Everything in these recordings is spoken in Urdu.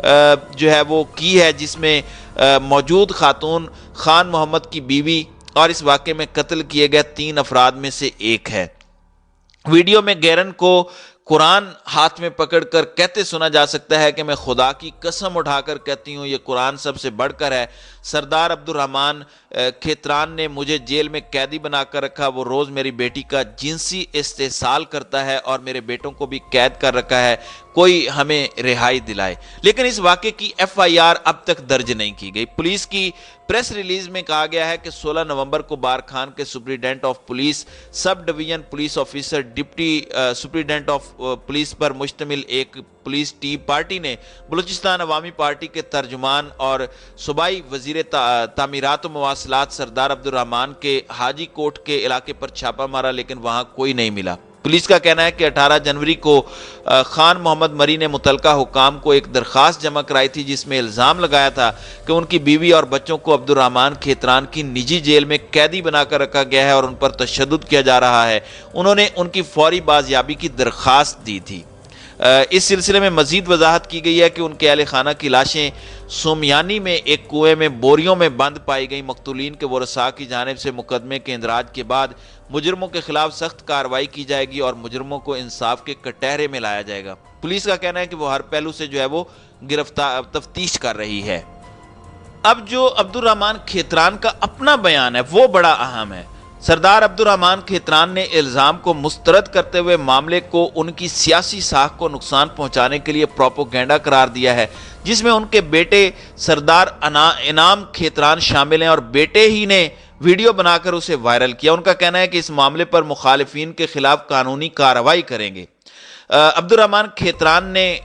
جو ہے وہ کی ہے، جس میں موجود خاتون خان محمد کی بیوی اور اس واقعے میں قتل کیے گئے 3 افراد میں سے ایک ہے۔ ویڈیو میں گیرن کو قرآن ہاتھ میں پکڑ کر کہتے سنا جا سکتا ہے کہ میں خدا کی قسم اٹھا کر کہتی ہوں یہ قرآن سب سے بڑھ کر ہے۔ سردار عبد الرحمان کھیتران نے مجھے جیل میں قیدی بنا کر رکھا، وہ روز میری بیٹی کا جنسی استحصال کرتا ہے اور میرے بیٹوں کو بھی قید کر رکھا ہے، کوئی ہمیں رہائی دلائے۔ لیکن اس واقعے کی FIR اب تک درج نہیں کی گئی۔ پولیس کی پریس ریلیز میں کہا گیا ہے کہ 16 نومبر کو بارکھان کے superintendent of police, sub division police officer, deputy superintendent of police پر مشتمل ایک پولیس ٹیم پارٹی نے بلوچستان عوامی پارٹی کے ترجمان اور صوبائی وزیر تعمیرات و مواصلات سردار عبد الرحمان کے حاجی کوٹ کے علاقے پر چھاپا مارا، لیکن وہاں کوئی نہیں ملا۔ پولیس کا کہنا ہے کہ 18 جنوری کو خان محمد مری نے متعلقہ حکام کو ایک درخواست جمع کرائی تھی، جس میں الزام لگایا تھا کہ ان کی بیوی اور بچوں کو عبد الرحمان کھیتران کی نجی جیل میں قیدی بنا کر رکھا گیا ہے اور ان پر تشدد کیا جا رہا ہے۔ انہوں نے ان کی فوری بازیابی کی درخواست دی تھی۔ اس سلسلے میں مزید وضاحت کی گئی ہے کہ ان کے اہل خانہ کی لاشیں سومیانی میں ایک کنویں میں بوریوں میں بند پائی گئی۔ مقتولین کے ورثاء کی جانب سے مقدمے کے اندراج کے بعد مجرموں کے خلاف سخت کارروائی کی جائے گی اور مجرموں کو انصاف کے کٹہرے میں لایا جائے گا۔ پولیس کا کہنا ہے کہ وہ ہر پہلو سے جو ہے وہ تفتیش کر رہی ہے۔ اب جو عبد الرحمان کھیتران کا اپنا بیان ہے وہ بڑا اہم ہے۔ سردار عبد الرحمان کھیتران نے الزام کو مسترد کرتے ہوئے معاملے کو ان کی سیاسی ساکھ کو نقصان پہنچانے کے لیے پروپیگنڈا قرار دیا ہے، جس میں ان کے بیٹے سردار انعام کھیتران شامل ہیں اور بیٹے ہی نے ویڈیو بنا کر اسے وائرل کیا۔ ان کا کہنا ہے کہ اس معاملے پر مخالفین کے خلاف قانونی کارروائی کریں گے۔ عبد الرحمان کھیتران نے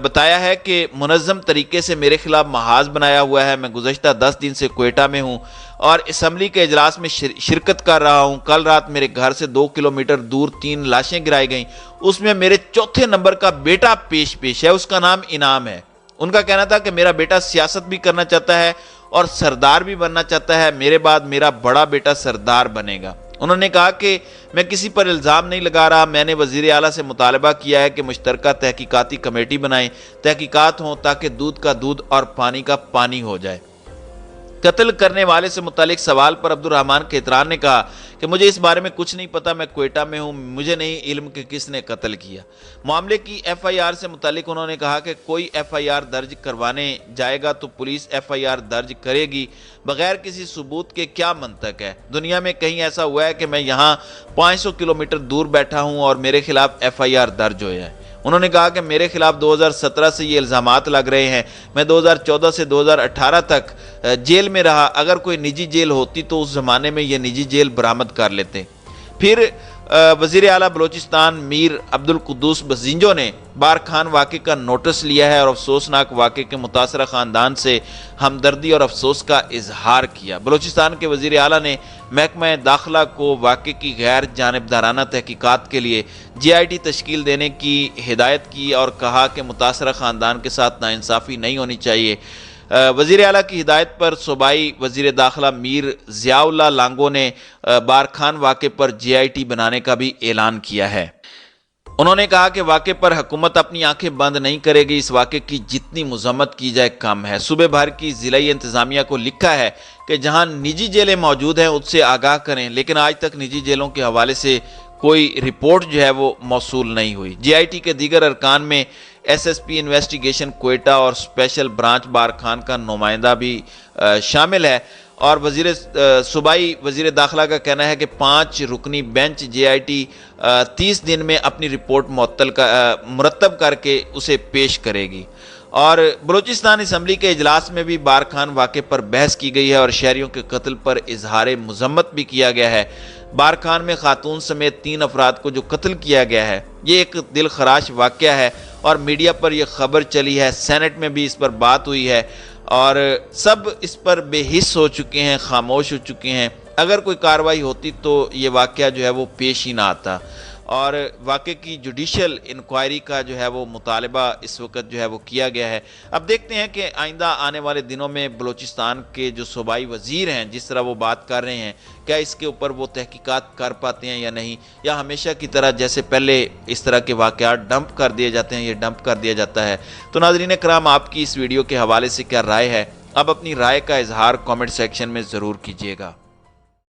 بتایا ہے کہ منظم طریقے سے میرے خلاف محاذ بنایا ہوا ہے۔ میں گزشتہ 10 دن سے کوئٹہ میں ہوں اور اسمبلی کے اجلاس میں شرکت کر رہا ہوں۔ کل رات میرے گھر سے 2 کلومیٹر دور 3 لاشیں گرائی گئیں، اس میں میرے چوتھے نمبر کا بیٹا پیش ہے، اس کا نام انعام ہے۔ ان کا کہنا تھا کہ میرا بیٹا سیاست بھی کرنا چاہتا ہے اور سردار بھی بننا چاہتا ہے، میرے بعد میرا بڑا بیٹا سردار بنے گا۔ انہوں نے کہا کہ میں کسی پر الزام نہیں لگا رہا، میں نے وزیر اعلیٰ سے مطالبہ کیا ہے کہ مشترکہ تحقیقاتی کمیٹی بنائیں، تحقیقات ہوں تاکہ دودھ کا دودھ اور پانی کا پانی ہو جائے۔ قتل کرنے والے سے متعلق سوال پر عبد الرحمان کھیتران نے کہا کہ مجھے اس بارے میں کچھ نہیں پتا، میں کوئٹہ میں ہوں، مجھے نہیں علم کہ کس نے قتل کیا۔ معاملے کی FIR سے متعلق انہوں نے کہا کہ کوئی FIR درج کروانے جائے گا تو پولیس FIR درج کرے گی، بغیر کسی ثبوت کے کیا منطق ہے؟ دنیا میں کہیں ایسا ہوا ہے کہ میں یہاں 500 کلومیٹر دور بیٹھا ہوں اور میرے خلاف FIR درج ہو جائے؟ انہوں نے کہا کہ میرے خلاف 2017 سے یہ الزامات لگ رہے ہیں، میں 2014 سے 2018 تک جیل میں رہا، اگر کوئی نجی جیل ہوتی تو اس زمانے میں یہ نجی جیل برآمد کر لیتے۔ پھر وزیر اعلیٰ بلوچستان میر عبدالقدوس بزنجو نے بارکھان واقعے کا نوٹس لیا ہے اور افسوسناک واقعے کے متاثرہ خاندان سے ہمدردی اور افسوس کا اظہار کیا۔ بلوچستان کے وزیر اعلیٰ نے محکمہ داخلہ کو واقعے کی غیر جانبدارانہ تحقیقات کے لیے GIT تشکیل دینے کی ہدایت کی اور کہا کہ متاثرہ خاندان کے ساتھ ناانصافی نہیں ہونی چاہیے۔ وزیر اعلیٰ کی ہدایت پر صوبائی وزیر داخلہ میر ضیاء اللہ لانگو نے بارکھان واقعے پر GIT بنانے کا بھی اعلان کیا ہے۔ انہوں نے کہا کہ واقعے پر حکومت اپنی آنکھیں بند نہیں کرے گی، اس واقعے کی جتنی مذمت کی جائے کم ہے۔ صوبے بھر کی ضلعی انتظامیہ کو لکھا ہے کہ جہاں نجی جیلیں موجود ہیں اس سے آگاہ کریں، لیکن آج تک نجی جیلوں کے حوالے سے کوئی رپورٹ جو ہے وہ موصول نہیں ہوئی۔ GIT کے دیگر ارکان میں SSP انویسٹیگیشن کوئٹہ اور اسپیشل برانچ بارکھان کا نمائندہ بھی شامل ہے اور صوبائی وزیر داخلہ کا کہنا ہے کہ 5 رکنی بینچ GIT 30 دن میں اپنی رپورٹ مرتب کر کے اسے پیش کرے گی۔ اور بلوچستان اسمبلی کے اجلاس میں بھی بارکھان واقعے پر بحث کی گئی ہے اور شہریوں کے قتل پر اظہار مذمت بھی کیا گیا ہے۔ بارکھان میں خاتون سمیت 3 افراد کو جو قتل کیا گیا ہے یہ ایک دل خراش واقعہ ہے اور میڈیا پر یہ خبر چلی ہے، سینٹ میں بھی اس پر بات ہوئی ہے اور سب اس پر بے حس ہو چکے ہیں، خاموش ہو چکے ہیں۔ اگر کوئی کارروائی ہوتی تو یہ واقعہ جو ہے وہ پیش ہی نہ آتا۔ اور واقعے کی جوڈیشل انکوائری کا جو ہے وہ مطالبہ اس وقت جو ہے وہ کیا گیا ہے۔ اب دیکھتے ہیں کہ آئندہ آنے والے دنوں میں بلوچستان کے جو صوبائی وزیر ہیں جس طرح وہ بات کر رہے ہیں، کیا اس کے اوپر وہ تحقیقات کر پاتے ہیں یا نہیں، یا ہمیشہ کی طرح جیسے پہلے اس طرح کے واقعات ڈمپ کر دیے جاتے ہیں یہ ڈمپ کر دیا جاتا ہے۔ تو ناظرین کرام، آپ کی اس ویڈیو کے حوالے سے کیا رائے ہے؟ اب اپنی رائے کا اظہار کامنٹ سیکشن میں ضرور کیجیے گا۔